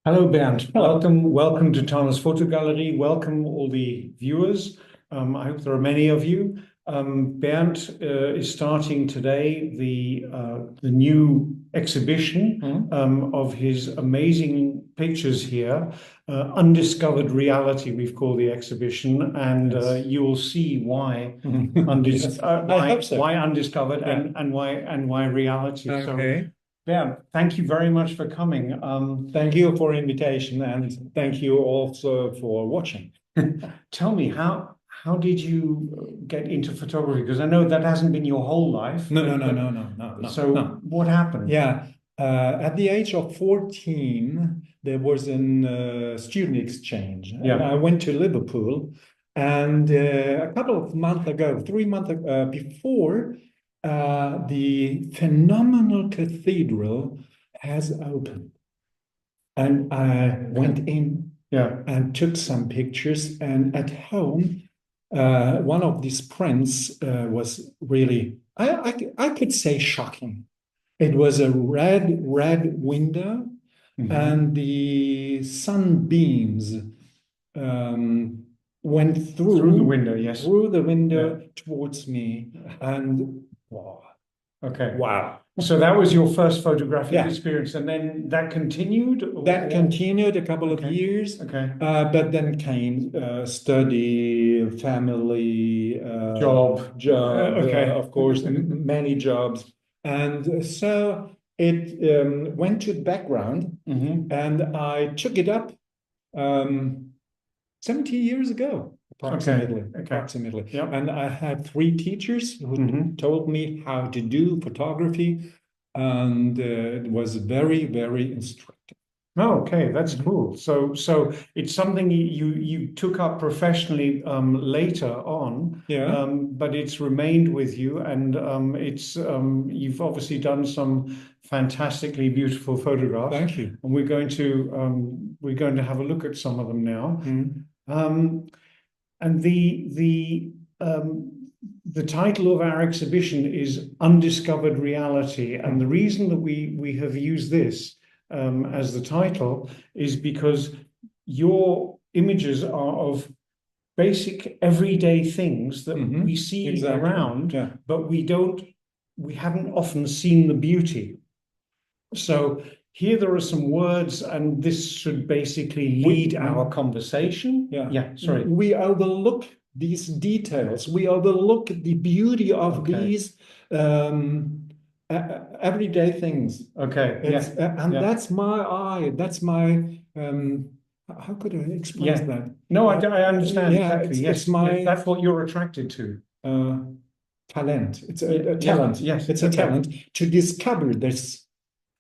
Hello, Bernd. Hello. Welcome to Tana's Photo Gallery. Welcome all the viewers. I hope there are many of you. Bernd is starting today the new exhibition of his amazing pictures here. Undiscovered Reality, we've called the exhibition, and Yes. you will see why Yes, I hope so. why undiscovered Yeah. and why reality. So. Okay. Yeah, thank you very much for coming. Thank you for invitation and thank you also for watching. Tell me, how did you get into photography? Because I know that hasn't been your whole life, No, no, no, no, no, no, no, so no. what happened? Yeah. At the age of 14, there was an student exchange, and Yeah. I went to Liverpool. And a couple of months ago, 3 months before, the phenomenal cathedral has opened. And I Okay. went in Yeah. and took some pictures. And at home, one of these prints was really, I could say, shocking. It was a red window, Hmm. and the sunbeams um, went Through the window, yes. through the Yeah. window towards me, and wow, Okay. wow. So that was your first photographic Yeah, experience, and then that continued, that continued a couple of okay. years, Okay. but then came study, family, Job. job, Okay. of course, many jobs. And so it went to the background, Hmm. and I took it up um, 70 years ago, Okay. approximately, Okay. approximately. Yep. And I had three teachers who Hmm. told me how to do photography, and it was very, very instructive. Oh, okay, that's Mhm. cool. So it's something you took up professionally later on, Yeah, but it's remained with you, and it's you've obviously done some fantastically beautiful photographs, thank you. and we're going to have a look at some of them now. Mhm. Um, and the title of our exhibition is Undiscovered Reality. And the Mhm. reason that we have used this as the title is because your images are of basic everyday things that we Mhm. see Exactly. around, Yeah. but we haven't often seen the beauty. So here there are some words, and this should basically lead our conversation. Yeah. Yeah, sorry. We overlook these details. We overlook the beauty of Okay. these everyday things. Okay. It's Yeah. and Yeah. that's my eye. That's my how could I express Yeah. that? No, I understand Yeah, exactly. it's Yes. Yes. my That's what you're attracted to. uh, talent. It's Yeah. a Yeah. talent. Yes. It's a Okay. talent to discover this.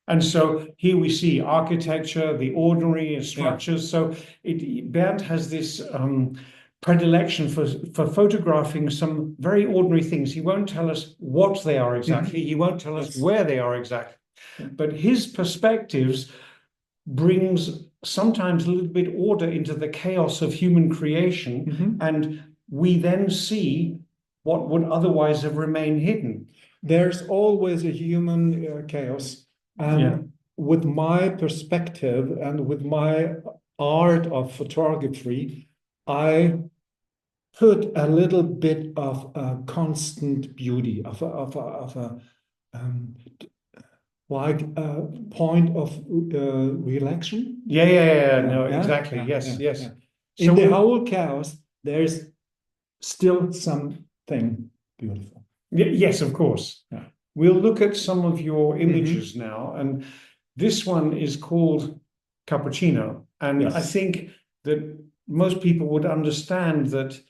And so here we see architecture, the ordinary Yeah. structures. So Bernd has this predilection for photographing some very ordinary things. He won't tell us what they are exactly. Mhm. He won't tell us Yes. where they are exactly. Yeah. But his perspectives brings sometimes a little bit order into the chaos of human creation, Mhm. and we then see what would otherwise have remained hidden. There's always a human chaos. Yeah. And with my perspective and with my art of photography, I put a little bit of a constant beauty, of a um, like a point of relaxation. Yeah. Yeah, No, yeah, exactly. yeah, Yes, yeah, yes. yeah. So In the we'll, whole chaos, there's still something beautiful. yes, of course. Yeah. We'll look at some of your Hmm. images now, and this one is called Cappuccino. And I Yes. think that most people would understand that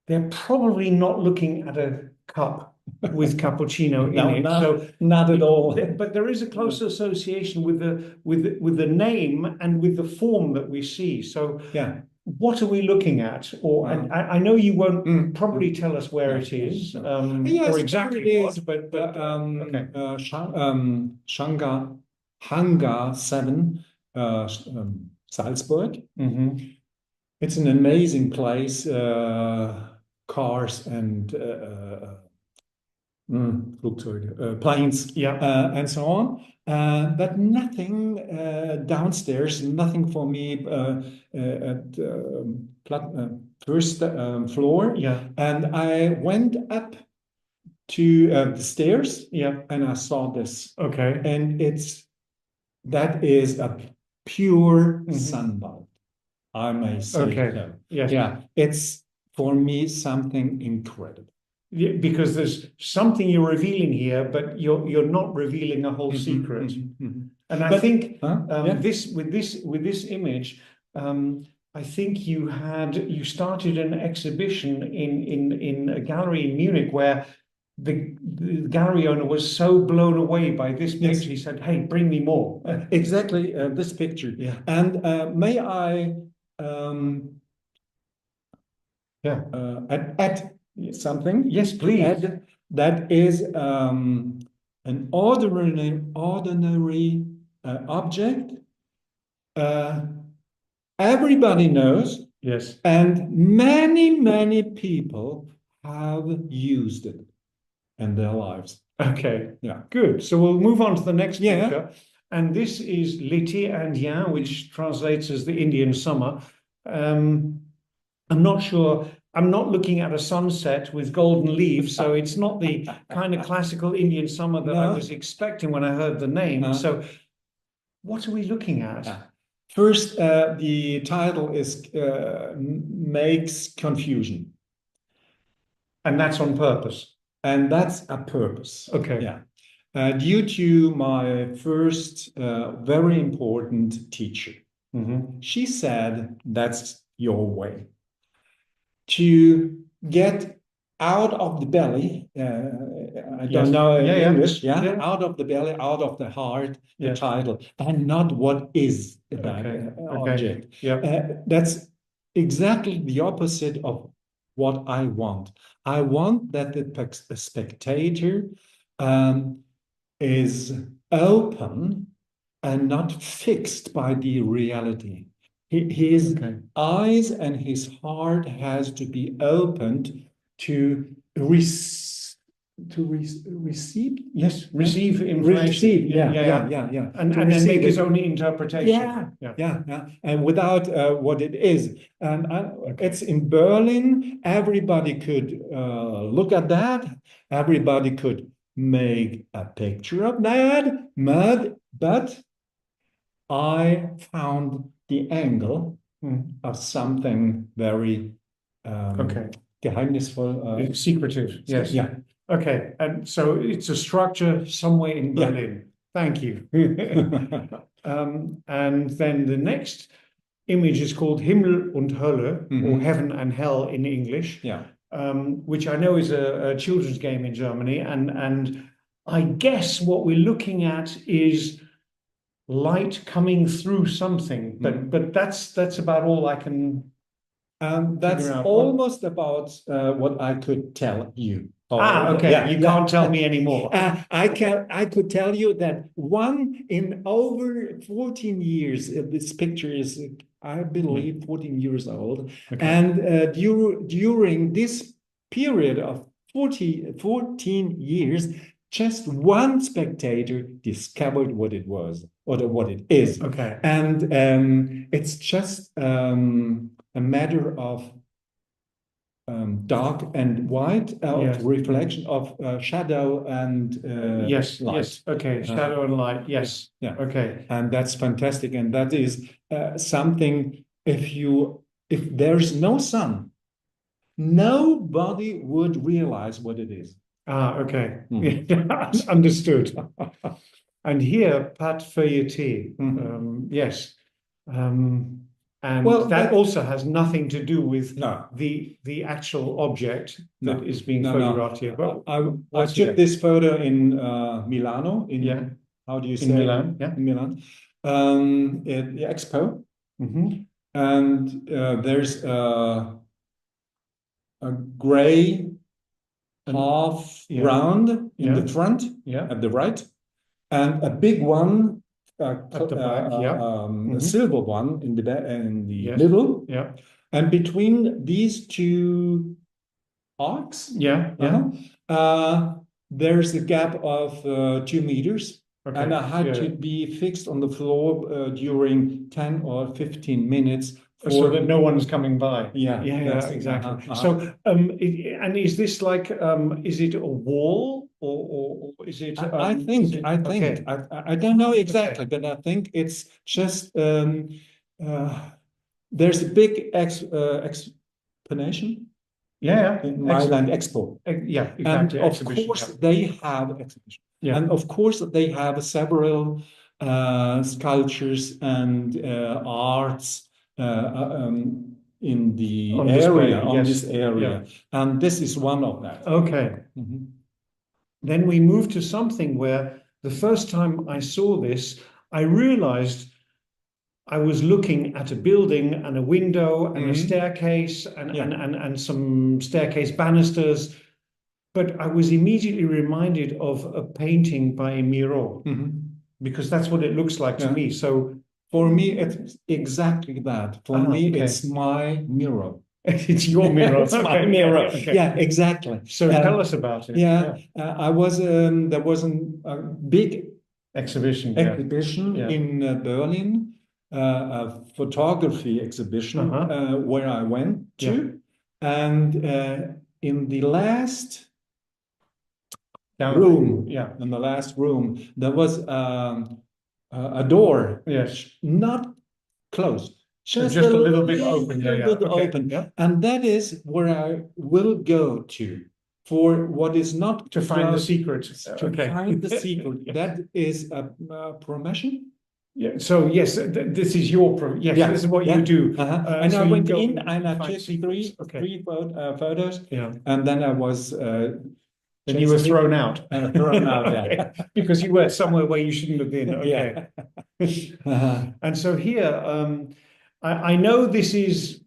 they're probably not looking at a cup with cappuccino in No, it. not So, not at all. but there is a close association with the name and with the form that we see. So, Yeah. what are we looking at? Or and Well, I know you won't mm. probably tell us where No, it no, is no. Yes, or here it exactly is. what, but okay. Hangar 7, Salzburg. Hmm. It's an amazing place. Cars and Flugzeuge, planes, Yeah. and so on. But nothing downstairs, nothing for me at first floor. Yeah. And I went up to the stairs, Yeah. and I saw this. Okay. And that is a pure Mhm. Sannwald, I may say Okay. so. Yes. Yeah, it's for me something incredible. Yeah, because there's something you're revealing here, but you're not revealing a whole secret. And I think yeah. with this image, I think you started an exhibition in a gallery in Munich where the gallery owner was so blown away by this Yes. picture. He said, "Hey, bring me more." Exactly, this picture. Yeah. And may I Yeah. add something? Yes, please. Add that is an ordinary object. Everybody knows, Yes. and many people have used it in their lives. Okay. Yeah. Good. So we'll move on to the next Yeah. picture. And this is L'été indien, which translates as the Indian summer. I'm not sure. I'm not looking at a sunset with golden leaves, so it's not the kind of classical Indian summer that I No. was expecting when I heard the name. So what are we looking at? First, the title is makes confusion. And that's on purpose. And that's a purpose. Okay. Yeah. Due to my first very important teacher. She said, that's your way. To get out of the belly, I don't know in English, out of the belly, out of the heart, the title, and not what is that object. Yeah. That's exactly the opposite of what I want. I want that the spectator is open and not fixed by the reality. His eyes and his heart has to be opened to receive. Yes, receive information. Receive, yeah. And then make his own interpretation. Yeah. And without what it is. And it's in Berlin. Everybody could look at that. Everybody could make a picture of that. But I found the angle of something very geheimnisvoll. Secretive, yes. Yeah. Okay, and so it's a structure somewhere in Berlin. Thank you. And then the next image is called Himmel und Hölle, or Heaven and Hell in English, which I know is a children's game in Germany. And I guess what we're looking at is light coming through something, but that's about all I can. That's almost about what I could tell you. Okay. You can't tell me anymore. I could tell you that one in over 14 years. This picture is, I believe, 14 years old, and during this period of 14 years, just one spectator discovered what it was or what it is. Okay. And it's just a matter of dark and white, reflection of shadow and light. Yes. Okay. Shadow and light. Yes. Yeah. Okay. And that's fantastic. And that is something. If there's no sun, nobody would realize what it is. Okay. Understood. And here, pâte feuilletée. Yes. And that also has nothing to do with the actual object that is being photographed here. But I took this photo in Milano. How do you say? In Milan. Yeah. In Milan. At the expo. And there's a gray half round in the front at the right, and a big one at the back, a silver one in the middle, and between these two arcs, there's a gap of 2 meters. Okay. And I had Yeah. to be fixed on the floor during 10 or 15 minutes So that no one's coming by. Yeah, Yeah, exactly. So, and is this like, is it a wall or is it? I think, okay. I don't know exactly, but I think it's just there's a big explanation. Yeah, in Mailand Expo. Yeah, And exactly. of course, they have exhibition. Yeah. And of course, they have several sculptures and arts in the On area, display, on yes. this area. And this is one of that. Okay. Then we moved to something where the first time I saw this, I realized I was looking at a building and a window and a staircase and some staircase banisters, but I was immediately reminded of a painting by Miro because that's what it looks like to me. So for me, it's exactly that. For me, it's my mirror. It's your mirror. It's my mirror. Yeah, exactly. So tell us about it. I was there was a big exhibition in Berlin, a photography exhibition where I went to, and in the last room, in the last room, there was a door, not closed. Just a little bit open, open. And that is where I will go to for what is not to find the secret. To find the secret. That is a promotion. Yeah. So yes, this is your this is what you do. And so I went in and I took three photos. And then I was. And you were thrown out. Thrown out, because you were somewhere where you shouldn't have been. Okay. And so here, I know this is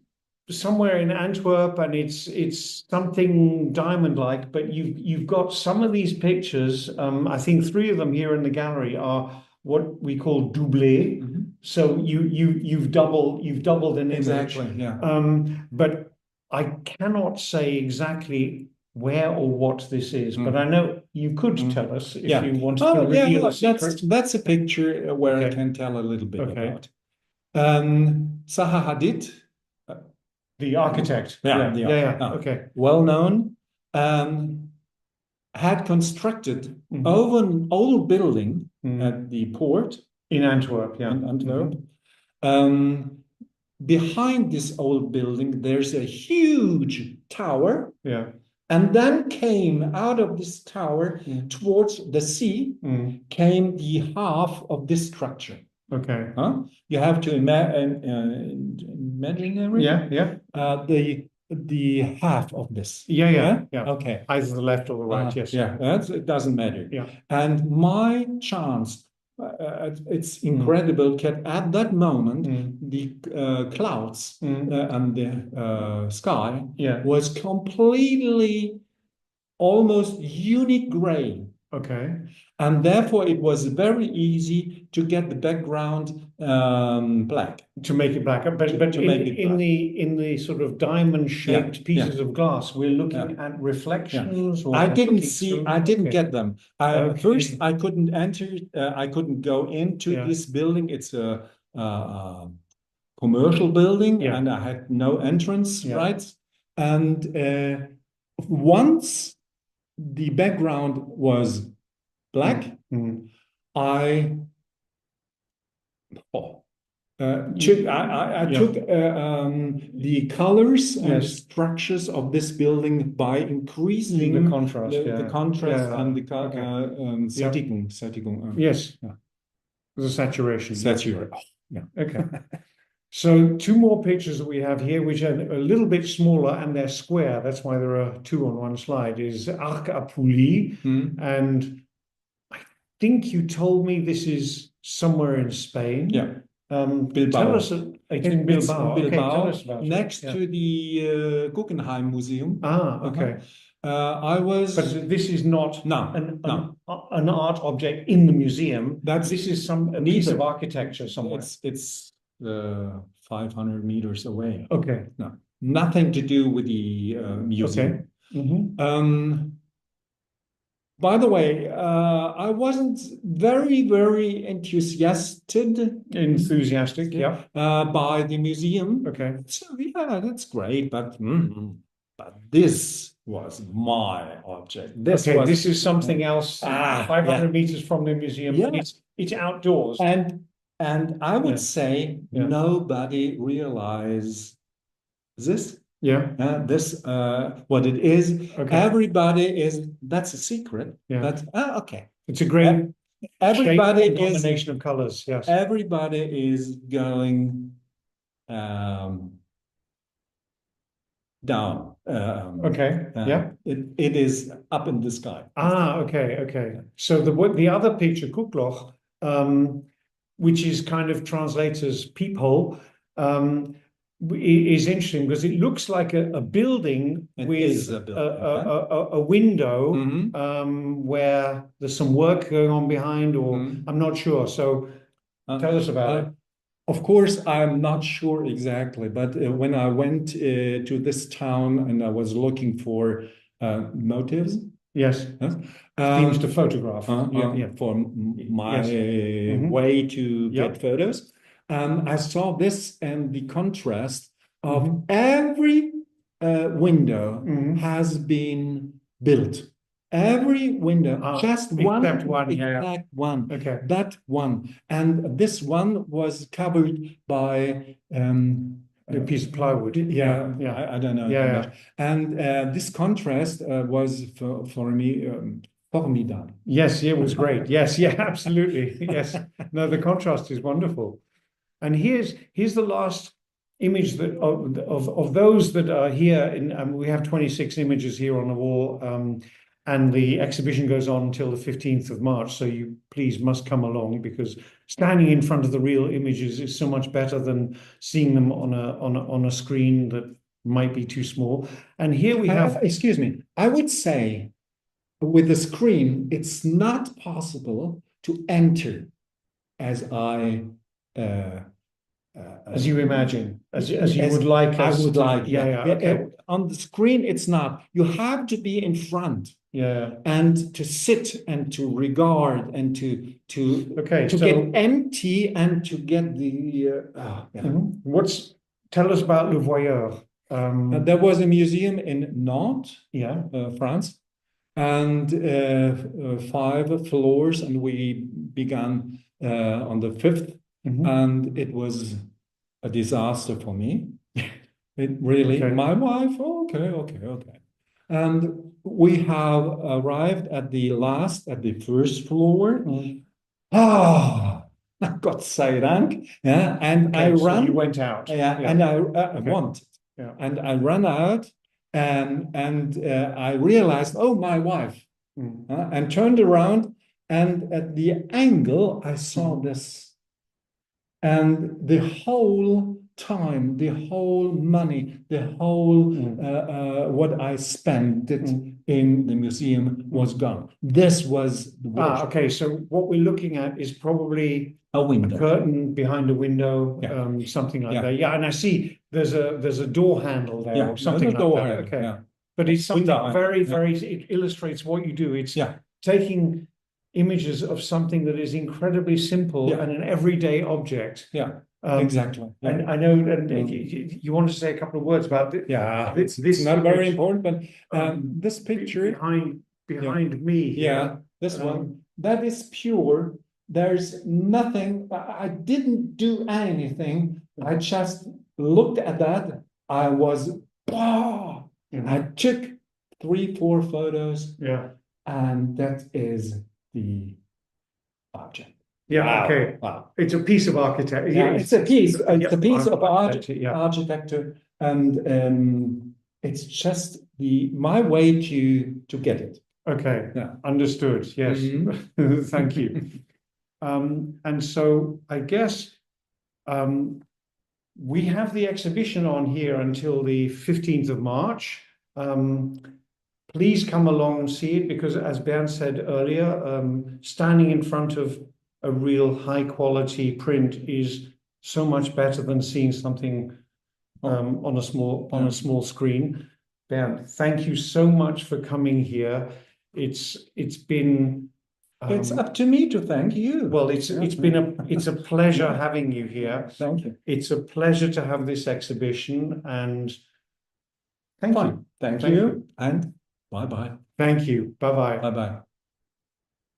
somewhere in Antwerp, and it's something diamond-like, but you've got some of these pictures. I think 3 of them here in the gallery are what we call doublé. So you've doubled an image. Exactly. But I cannot say exactly where or what this is, but I know you could tell us if you wanted to reveal a secret. That's a picture where I can tell a little bit about. Zaha Hadid, the architect, okay, well known, had constructed over an old building at the port in Antwerp. In Antwerp. Behind this old building, there's a huge tower. And then came out of this tower towards the sea, came the half of this structure. Okay. You have to imagine the half of this. Okay. Either the left or the right. Yes. It doesn't matter. And my chance, it's incredible. At that moment, the clouds and the sky was completely, almost unique gray. Okay. And therefore, it was very easy to get the background black. To make it black, but in the sort of diamond-shaped pieces of glass, we're looking at reflections. Or I didn't get them. First, I couldn't enter. I couldn't go into this building. It's a commercial building, and I had no entrance rights. And once the background was black, I took the colors and structures of this building by increasing the contrast, and the Sättigung. The saturation. Okay. So 2 more pictures that we have here, which are a little bit smaller and they're square. That's why there are 2 on one slide. Is Arc à Poulie, and I think you told me this is somewhere in Spain. Bilbao. Tell us, it's in Bilbao. Okay, tell us about next to the Guggenheim Museum. Okay. But this is not an art object in the museum. This is a piece of architecture somewhere. It's 500 meters away. Okay. No, nothing to do with the museum. Okay. By the way, I wasn't very Enthusiastic, yeah. by the museum. Okay. So yeah, that's great, but this was my object. This is something else. 500 yeah. meters from the museum. Yeah. It's outdoors. And I would Yeah. say Yeah. nobody realizes this. Yeah. This what it is. Okay. Everybody is, that's a secret. Yeah. But okay. It's a great Everybody shape and is combination of colors. Yes. everybody is going down. Okay. Yeah. It is up in the sky. Okay. Okay. So the other picture, Guckloch, which is kind of translates as peephole, is interesting because it looks like a building It with is a building, a window Mhm. where there's some work going on behind, or Mhm. I'm not sure. So tell us about it. Of course, I'm not sure exactly, but when I went to this town and I was looking for motives, Yes. Themes to photograph. for my Yes. way to Yep. get photos. I saw this and the contrast of Mhm. every window Mhm. has been built. Every window, just one, except one, yeah. exact one, Okay. that one. And this one was covered by A piece of plywood. yeah, Yeah. I don't know Yeah, English. And this contrast was for me formidable. Yes, it was great. Yes, yeah, absolutely. Yes. No, the contrast is wonderful. And here's the last image that of those that are here in we have 26 images here on the wall, and the exhibition goes on until the 15th of March, so you please must come along, because standing in front of the real images is so much better than seeing them on a screen that might be too small. And here we have excuse me, I would say with the screen it's not possible to enter as I as you imagine, as you would like I us would to, like, yeah, okay. On the screen, it's not. You have to be in front, and to sit and to regard and to get empty and to get the. Tell us about Le Voyeur. There was a museum in Nantes, France, and 5 floors, and we began on the 5th, and it was a disaster for me. It really, my wife, okay. And we have arrived at the 1st floor. Gott sei Dank. Yeah, and I ran. So you went out. And I wanted. Yeah. And I ran out, and I realized, oh, my wife, and turned around, and at the angle I saw this, and the whole time, the whole money, the whole what I spent in the museum was gone. This was the worst. Okay. So what we're looking at is probably a window, a curtain behind a window, something like that. Yeah, and I see there's a door handle there, or something like that. Handle, okay, but it's something very, it illustrates what you do. It's taking images of something that is incredibly simple and an everyday object. Yeah. Exactly. And I know, and you want to say a couple of words about it? Yeah, this not very important, but this picture behind me here, this one, that is pure. There's nothing. I didn't do anything. I just looked at that. I was, I took 3-4 photos. Yeah, and that is the object. Yeah. Wow. Okay. Wow. It's a piece of architecture. Yeah, it's a piece. It's a piece of architecture, and it's just my way to get it. Okay. Yeah. Understood. Yes. Thank you. And so I guess we have the exhibition on here until the 15th of March. Please come along and see it, because as Bernd said earlier, standing in front of a real high quality print is so much better than seeing something on a small screen. Bernd, thank you so much for coming here. It's been It's up to me to thank you. well, it's a pleasure having you here. Thank you. It's a pleasure to have this exhibition, and thank you. Thank you. And bye-bye. Thank you. Bye-bye. Bye-bye.